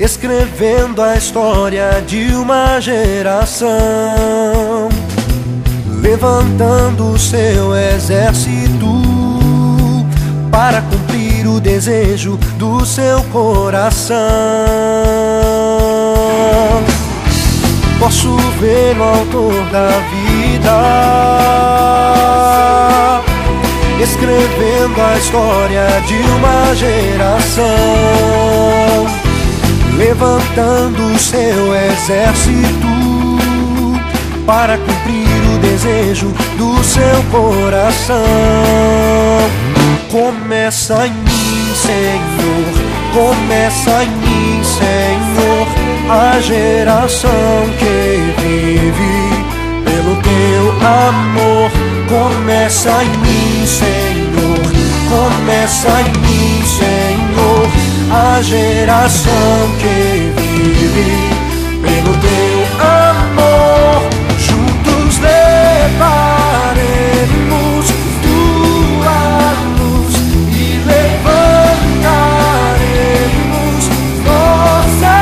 escrevendo a história de uma geração, levantando seu exército para cumprir o desejo do seu coração. Posso ver o autor da vida escrevendo a história de uma geração, levantando seu exército para cumprir o desejo do seu coração. Começa em mim, Senhor, começa em mim, Senhor, a geração que vive pelo teu amor. Começa em mim, Senhor, começa em mim, Senhor, a geração que vive pelo teu amor. Juntos levaremos tua luz e levantaremos nossa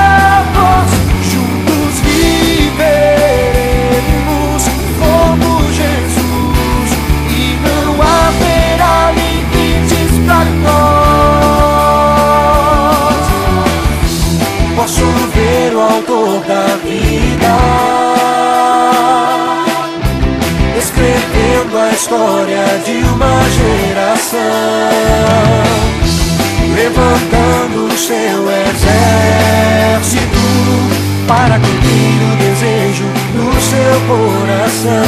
voz. Juntos viveremos como Jesus e não haverá limites para nós. Posso ver o autor da vida escrevendo a história de uma geração, levantando o seu exército para cumprir o desejo do seu coração.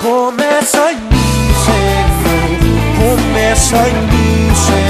Começa em mim, Senhor, começa em mim, Senhor,